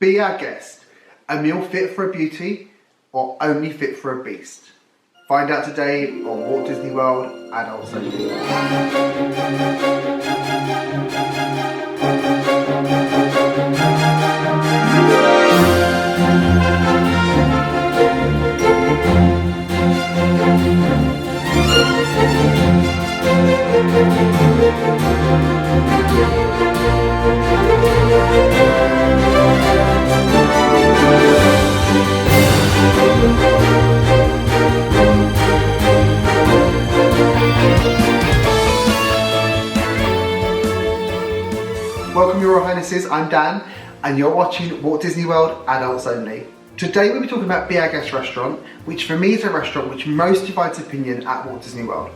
Be our guest. A meal fit for a beauty or only fit for a beast? Find out today on Walt Disney World Adults Only. Welcome, your Highnesses. I'm Dan, and you're watching Walt Disney World Adults Only. Today we'll be talking about Be Our Guest restaurant, which for me is a restaurant which most divides opinion at Walt Disney World.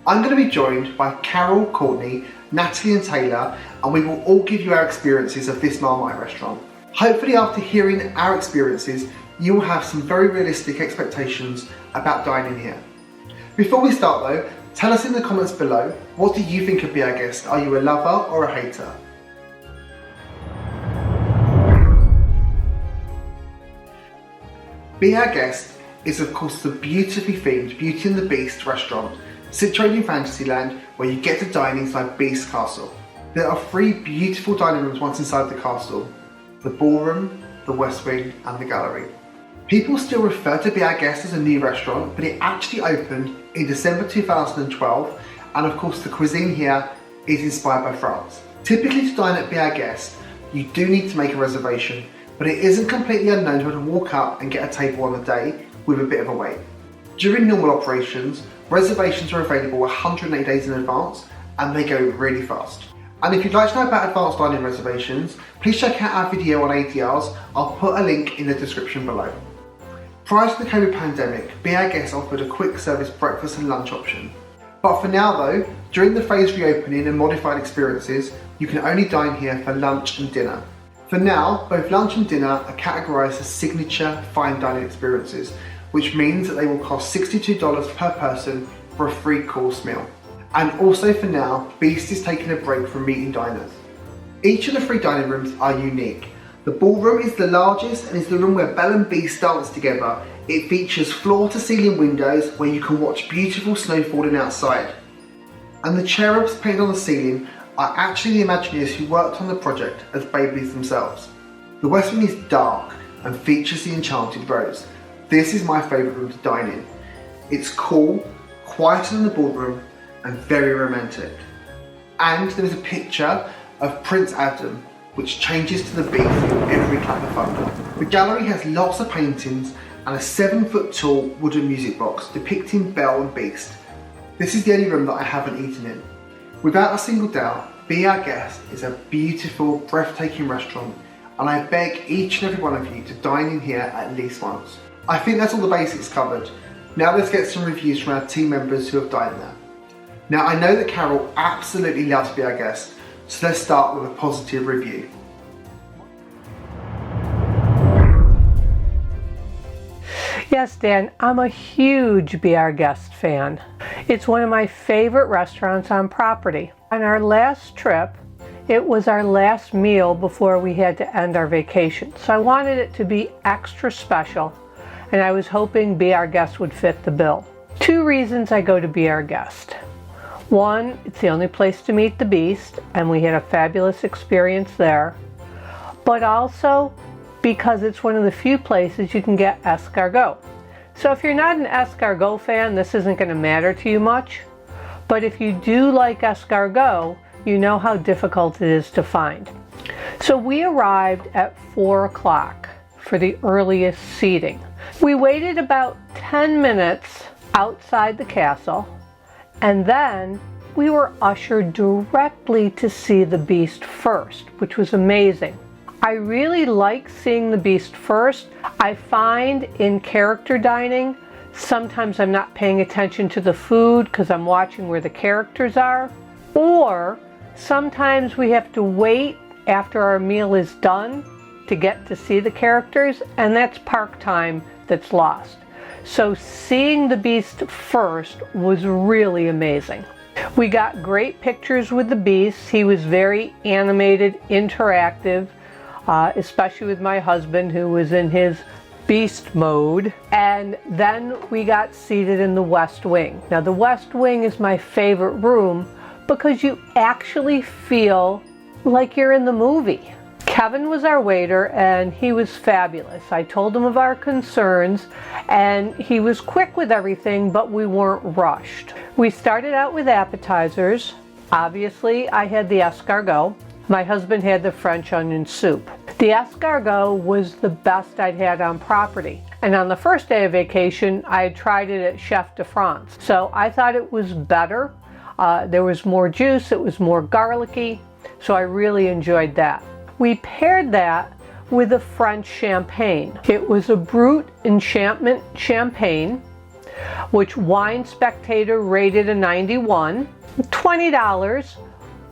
I'm going to be joined by Carol, Courtney, Natalie and Taylor, and we will all give you our experiences of this Marmite restaurant. Hopefully after hearing our experiences, you will have some very realistic expectations about dining here. Before we start though, tell us in the comments below, what do you think of Be Our Guest? Are you a lover or a hater? Be Our Guest is of course the beautifully themed Beauty and the Beast restaurant situated in Fantasyland, where you get to dine inside Beast Castle. There are 3 beautiful dining rooms once inside the castle: the ballroom, the west wing and the gallery. People still refer to Be Our Guest as a new restaurant, but it actually opened in December 2012, and of course the cuisine here is inspired by France. Typically to dine at Be Our Guest, you do need to make a reservation, but it isn't completely unknown to walk up and get a table on the day with a bit of a wait. During normal operations, reservations are available 180 days in advance and they go really fast. And if you'd like to know about advanced dining reservations, please check out our video on ADRs. I'll put a link in the description below. Prior to the COVID pandemic, Be Our Guest offered a quick service breakfast and lunch option. But for now though, during the phased reopening and modified experiences, you can only dine here for lunch and dinner. For now, both lunch and dinner are categorised as signature fine dining experiences, which means that they will cost $62 per person for a 3-course meal. And also for now, Beast is taking a break from meeting diners. Each of the 3 dining rooms are unique. The ballroom is the largest and is the room where Belle and Beast dance together. It features floor-to-ceiling windows where you can watch beautiful snow falling outside. And the cherubs painted on the ceiling are actually the Imagineers who worked on the project as babies themselves. The west wing is dark and features the Enchanted Rose. This is my favourite room to dine in. It's cool, quieter than the ballroom and very romantic. And there is a picture of Prince Adam which changes to the beast in every clap of thunder. The gallery has lots of paintings and a 7-foot tall wooden music box depicting Belle and Beast. This is the only room that I haven't eaten in. Without a single doubt, Be Our Guest is a beautiful, breathtaking restaurant, and I beg each and every one of you to dine in here at least once. I think that's all the basics covered. Now let's get some reviews from our team members who have dined there. Now I know that Carol absolutely loves Be Our Guest, so let's start with a positive review. Yes, Dan, I'm a huge Be Our Guest fan. It's one of my favorite restaurants on property. On our last trip, it was our last meal before we had to end our vacation. So I wanted it to be extra special, and I was hoping Be Our Guest would fit the bill. 2 reasons I go to Be Our Guest. 1, it's the only place to meet the Beast, and we had a fabulous experience there. But also, because it's one of the few places you can get escargot. So if you're not an escargot fan, this isn't going to matter to you much. But if you do like escargot, you know how difficult it is to find. So we arrived at 4 o'clock for the earliest seating. We waited about 10 minutes outside the castle, and then we were ushered directly to see the Beast first, which was amazing. I really like seeing the Beast first. I find in character dining, sometimes I'm not paying attention to the food because I'm watching where the characters are, or sometimes we have to wait after our meal is done to get to see the characters, and that's park time that's lost. So seeing the Beast first was really amazing. We got great pictures with the Beast. He was very animated, interactive. especially with my husband who was in his beast mode. And then we got seated in the West Wing. Now the West Wing is my favorite room because you actually feel like you're in the movie. Kevin was our waiter and he was fabulous. I told him of our concerns and he was quick with everything, but we weren't rushed. We started out with appetizers. Obviously, I had the escargot. My husband had the French onion soup. The escargot was the best I'd had on property. And on the first day of vacation, I had tried it at Chef de France. So I thought it was better. There was more juice, it was more garlicky, so I really enjoyed that. We paired that with a French champagne. It was a Brut Enchantment champagne, which Wine Spectator rated a 91, $20,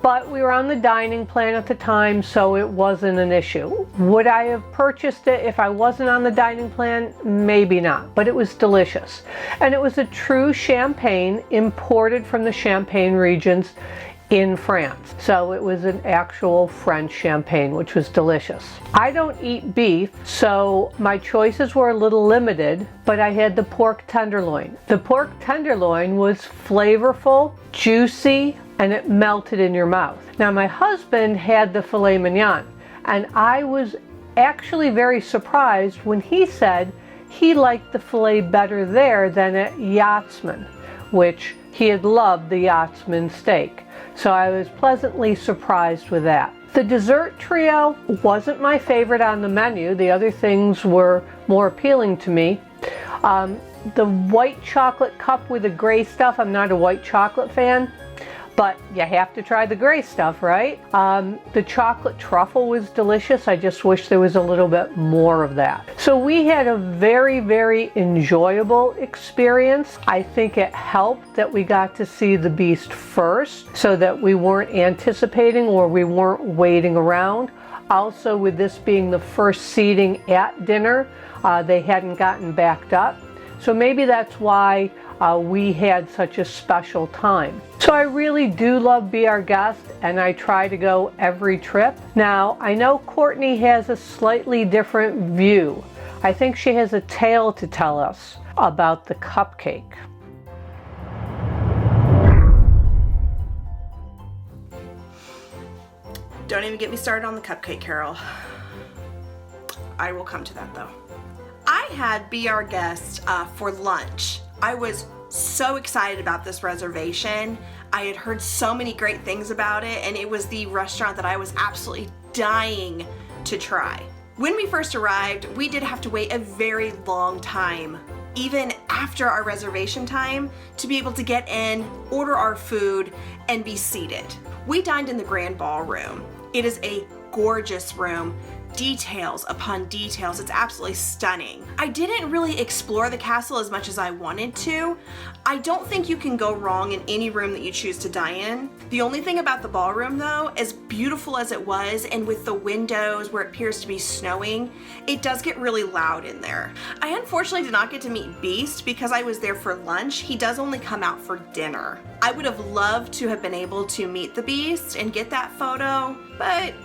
but we were on the dining plan at the time, so it wasn't an issue. Would I have purchased it if I wasn't on the dining plan? Maybe not, but it was delicious. And it was a true champagne imported from the Champagne regions in France. So it was an actual French champagne, which was delicious. I don't eat beef, so my choices were a little limited, but I had the pork tenderloin. The pork tenderloin was flavorful, juicy, and it melted in your mouth. Now my husband had the filet mignon, and I was actually very surprised when he said he liked the filet better there than at Yachtsman, which he had loved the Yachtsman steak. So I was pleasantly surprised with that. The dessert trio wasn't my favorite on the menu. The other things were more appealing to me. The white chocolate cup with the gray stuff, I'm not a white chocolate fan, but you have to try the gray stuff, right? The chocolate truffle was delicious. I just wish there was a little bit more of that. So we had a very, very enjoyable experience. I think it helped that we got to see the beast first so that we weren't anticipating or we weren't waiting around. Also, with this being the first seating at dinner, they hadn't gotten backed up. So maybe that's why we had such a special time. So I really do love Be Our Guest, and I try to go every trip. Now, I know Courtney has a slightly different view. I think she has a tale to tell us about the cupcake. Don't even get me started on the cupcake, Carol. I will come to that though. I had Be Our Guest for lunch. I was so excited about this reservation. I had heard so many great things about it, and it was the restaurant that I was absolutely dying to try. When we first arrived, we did have to wait a very long time, even after our reservation time, to be able to get in, order our food, and be seated. We dined in the Grand Ballroom. It is a gorgeous room. Details upon details. It's absolutely stunning. I didn't really explore the castle as much as I wanted to. I don't think you can go wrong in any room that you choose to dine in. The only thing about the ballroom though, as beautiful as it was, and with the windows where it appears to be snowing, it does get really loud in there. I unfortunately did not get to meet Beast because I was there for lunch. He does only come out for dinner. I would have loved to have been able to meet the Beast and get that photo, but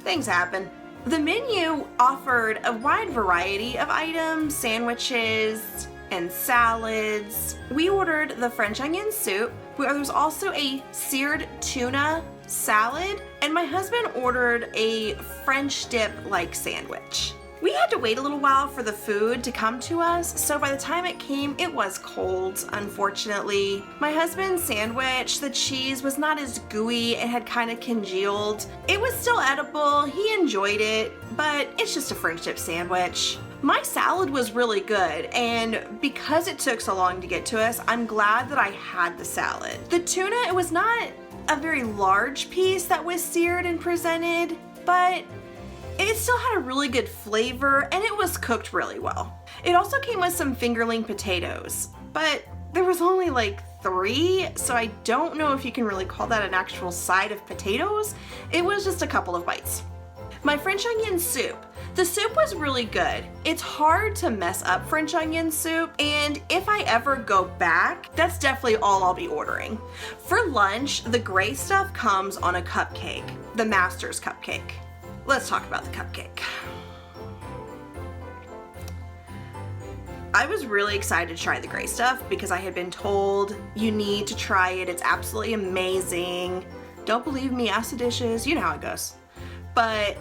things happen. The menu offered a wide variety of items, sandwiches and salads. We ordered the French onion soup. There was also a seared tuna salad, and my husband ordered a French dip-like sandwich. We had to wait a little while for the food to come to us, so by the time it came, it was cold, unfortunately. My husband's sandwich, the cheese was not as gooey, it had kind of congealed. It was still edible, he enjoyed it, but it's just a French dip sandwich. My salad was really good, and because it took so long to get to us, I'm glad that I had the salad. The tuna, it was not a very large piece that was seared and presented, but it still had a really good flavor and it was cooked really well. It also came with some fingerling potatoes, but there was only like 3, so I don't know if you can really call that an actual side of potatoes. It was just a couple of bites. My French onion soup. The soup was really good. It's hard to mess up French onion soup, and if I ever go back, that's definitely all I'll be ordering. For lunch, the gray stuff comes on a cupcake, the Master's cupcake. let's talk about the cupcake. I was really excited to try the gray stuff because I had been told you need to try it. It's absolutely amazing. Don't believe me, ask the dishes. You know how it goes. But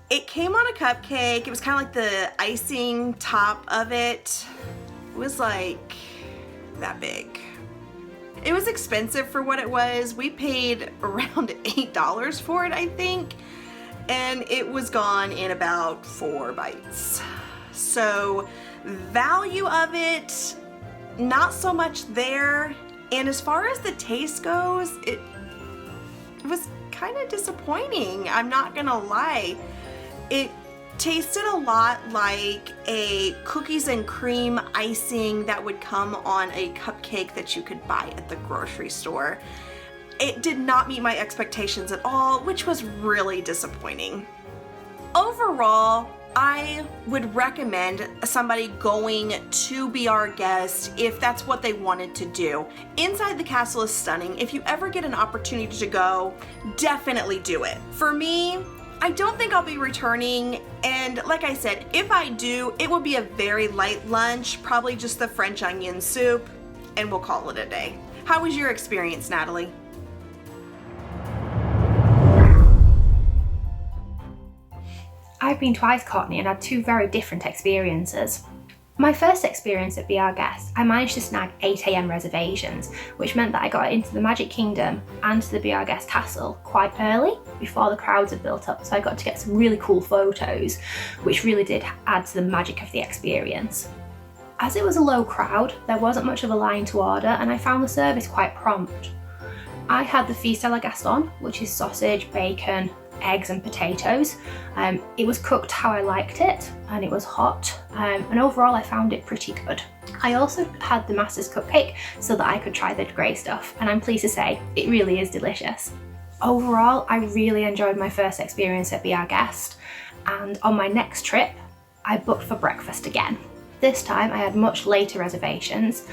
it came on a cupcake. It was kind of like the icing top of it. It was like that big. It was expensive for what it was. We paid around $8 for it, I think. And it was gone in about 4 bites. So value of it, not so much there. And as far as the taste goes, it was kind of disappointing. I'm not gonna lie. It tasted a lot like a cookies and cream icing that would come on a cupcake that you could buy at the grocery store. It did not meet my expectations at all, which was really disappointing. Overall, I would recommend somebody going to be our guest if that's what they wanted to do. Inside the castle is stunning. If you ever get an opportunity to go, definitely do it. For me, I don't think I'll be returning, and like I said, if I do, it will be a very light lunch, probably just the French onion soup, and we'll call it a day. How was your experience, Natalie? I've been twice, Courtney, and had 2 very different experiences. My first experience at Be Our Guest, I managed to snag 8 AM reservations, which meant that I got into the Magic Kingdom and to the Be Our Guest castle quite early, before the crowds had built up, so I got to get some really cool photos, which really did add to the magic of the experience. As it was a low crowd, there wasn't much of a line to order, and I found the service quite prompt. I had the Fiesta la Gaston, which is sausage, bacon, eggs and potatoes. It was cooked how I liked it, and it was hot, and overall I found it pretty good. I also had the Masters cupcake so that I could try the grey stuff, and I'm pleased to say it really is delicious. Overall, I really enjoyed my first experience at Be Our Guest, and on my next trip I booked for breakfast again. This time I had much later reservations,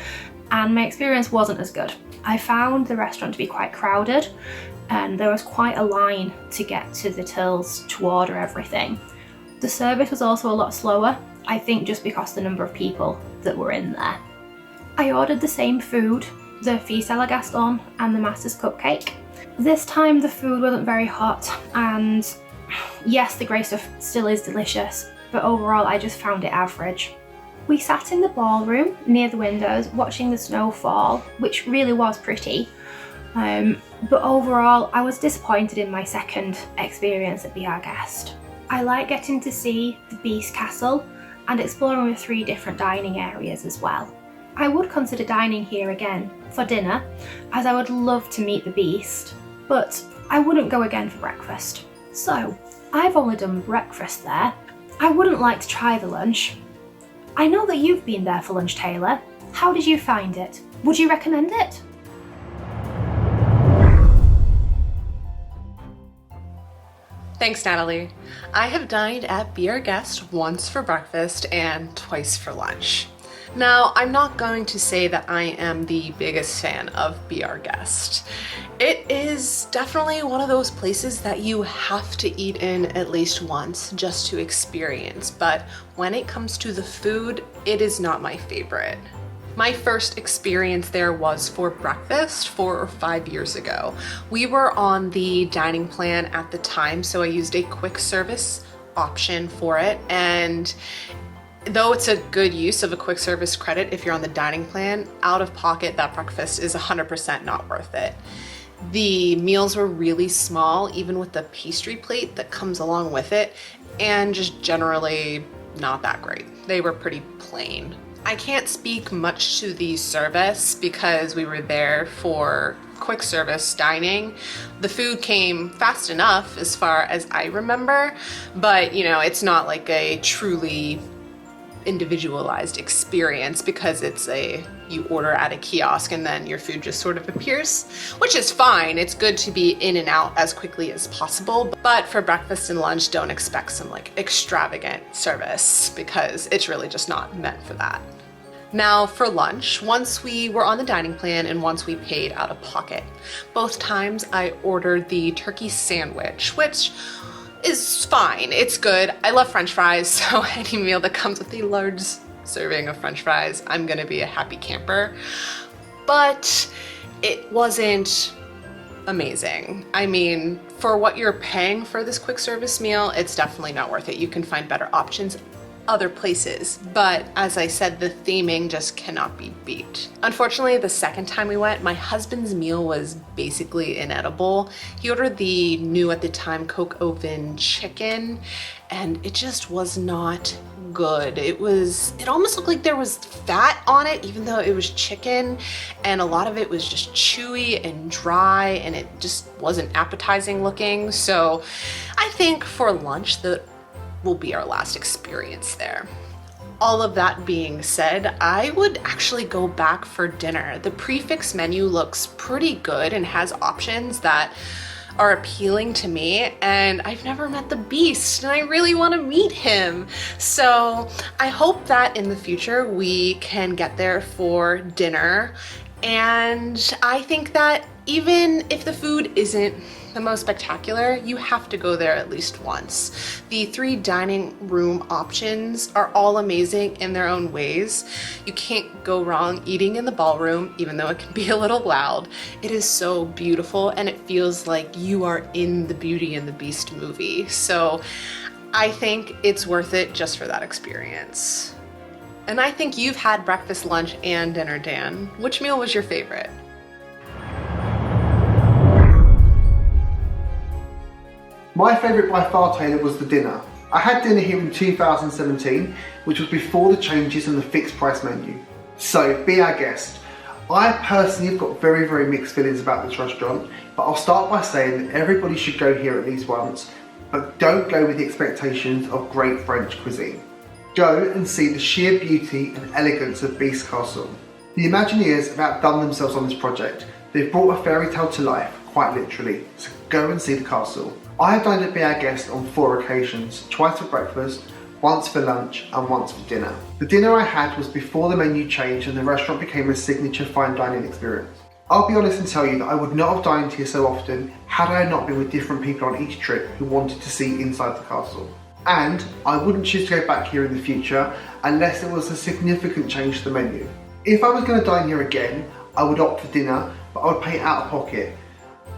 and my experience wasn't as good. I found the restaurant to be quite crowded, and there was quite a line to get to the tills to order everything. The service was also a lot slower, I think just because the number of people that were in there. I ordered the same food, the Fiesta la Gaston and the Masters cupcake. This time the food wasn't very hot, and yes, the grey stuff still is delicious, but overall I just found it average. We sat in the ballroom near the windows watching the snow fall, which really was pretty. But overall, I was disappointed in my second experience at Be Our Guest. I like getting to see the Beast Castle and exploring the 3 different dining areas as well. I would consider dining here again for dinner, as I would love to meet the Beast, but I wouldn't go again for breakfast. So, I've only done breakfast there. I wouldn't like to try the lunch. I know that you've been there for lunch, Taylor. How did you find it? Would you recommend it? Thanks, Natalie. I have dined at Be Our Guest once for breakfast and twice for lunch. Now, I'm not going to say that I am the biggest fan of Be Our Guest. It is definitely one of those places that you have to eat in at least once just to experience, but when it comes to the food, it is not my favorite. My first experience there was for breakfast 4 or 5 years ago. We were on the dining plan at the time, so I used a quick service option for it, and though it's a good use of a quick service credit if you're on the dining plan, out of pocket that breakfast is 100% not worth it. The meals were really small, even with the pastry plate that comes along with it, and just generally not that great. They were pretty plain. I can't speak much to the service because we were there for quick service dining. The food came fast enough as far as I remember, but you know, it's not like a truly individualized experience because you order at a kiosk and then your food just sort of appears, which is fine. It's good to be in and out as quickly as possible, but for breakfast and lunch, don't expect some like extravagant service because it's really just not meant for that. Now for lunch, once we were on the dining plan and once we paid out of pocket. Both times I ordered the turkey sandwich, which is fine. It's good. I love French fries, so any meal that comes with a large serving of French fries, I'm gonna be a happy camper. But it wasn't amazing. I mean, for what you're paying for this quick service meal, it's definitely not worth it. You can find better options other places, but as I said, the theming just cannot be beat. Unfortunately, the second time we went, my husband's meal was basically inedible. He ordered the new at the time Coke oven chicken, and it just was not good. It almost looked like there was fat on it, even though it was chicken, and a lot of it was just chewy and dry, and it just wasn't appetizing looking. So I think for lunch, that will be our last experience there. All of that being said, I would actually go back for dinner. The prefix menu looks pretty good and has options that are appealing to me, and I've never met the Beast and I really want to meet him. So I hope that in the future we can get there for dinner, and I think that even if the food isn't the most spectacular, you have to go there at least once. The 3 dining room options are all amazing in their own ways. You can't go wrong eating in the ballroom, even though it can be a little loud. It is so beautiful and it feels like you are in the Beauty and the Beast movie. So I think it's worth it just for that experience. And I think you've had breakfast, lunch, and dinner, Dan. Which meal was your favorite? My favourite by far, Taylor, was the dinner. I had dinner here in 2017, which was before the changes in the fixed price menu. So, be our guest. I personally have got very, very mixed feelings about this restaurant, but I'll start by saying that everybody should go here at least once, but don't go with the expectations of great French cuisine. Go and see the sheer beauty and elegance of Beast Castle. The Imagineers have outdone themselves on this project. They've brought a fairy tale to life, quite literally, so go and see the castle. I have dined at Be Our Guest on 4 occasions, twice for breakfast, once for lunch and once for dinner. The dinner I had was before the menu changed and the restaurant became a signature fine dining experience. I'll be honest and tell you that I would not have dined here so often had I not been with different people on each trip who wanted to see inside the castle. And I wouldn't choose to go back here in the future unless there was a significant change to the menu. If I was going to dine here again, I would opt for dinner, but I would pay out of pocket.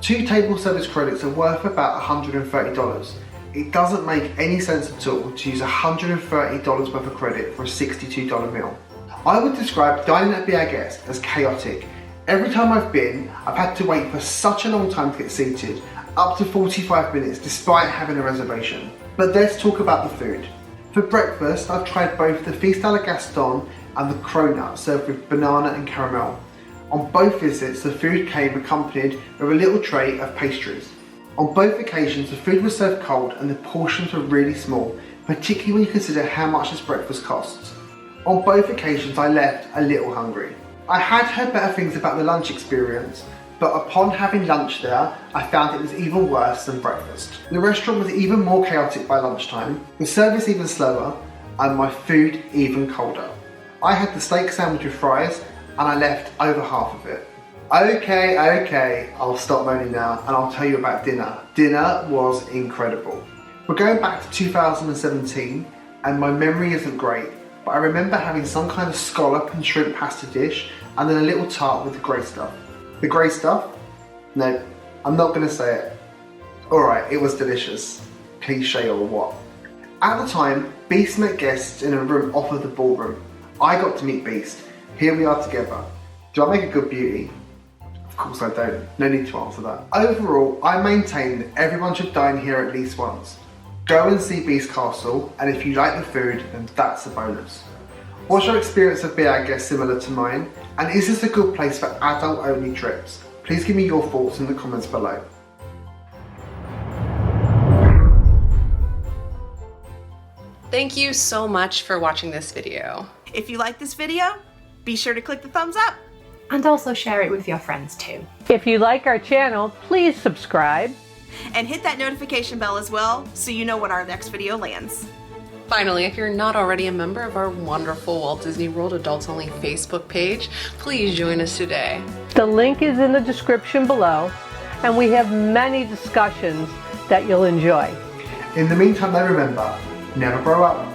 2 table service credits are worth about $130. It doesn't make any sense at all to use $130 worth of credit for a $62 meal. I would describe dining at Be Our Guest as chaotic. Every time I've been, I've had to wait for such a long time to get seated, up to 45 minutes despite having a reservation. But let's talk about the food. For breakfast, I've tried both the Feast à la Gaston and the cronut served with banana and caramel. On both visits, the food came accompanied with a little tray of pastries. On both occasions, the food was served cold and the portions were really small, particularly when you consider how much this breakfast costs. On both occasions, I left a little hungry. I had heard better things about the lunch experience, but upon having lunch there, I found it was even worse than breakfast. The restaurant was even more chaotic by lunchtime, the service even slower, and my food even colder. I had the steak sandwich with fries, and I left over half of it. Okay, I'll stop moaning now and I'll tell you about dinner. Dinner was incredible. We're going back to 2017 and my memory isn't great, but I remember having some kind of scallop and shrimp pasta dish and then a little tart with the grey stuff. The grey stuff? No, I'm not going to say it. Alright, it was delicious. Cliche or what? At the time, Beast met guests in a room off of the ballroom. I got to meet Beast. Here we are together. Do I make a good beauty? Of course I don't. No need to answer that. Overall, I maintain that everyone should dine here at least once. Go and see Beast Castle, and if you like the food, then that's a bonus. Was your experience of Be Our Guest similar to mine? And is this a good place for adult-only trips? Please give me your thoughts in the comments below. Thank you so much for watching this video. If you like this video, be sure to click the thumbs up. And also share it with your friends too. If you like our channel, please subscribe. And hit that notification bell as well so you know when our next video lands. Finally, if you're not already a member of our wonderful Walt Disney World Adults Only Facebook page, please join us today. The link is in the description below, and we have many discussions that you'll enjoy. In the meantime though, remember, never grow up.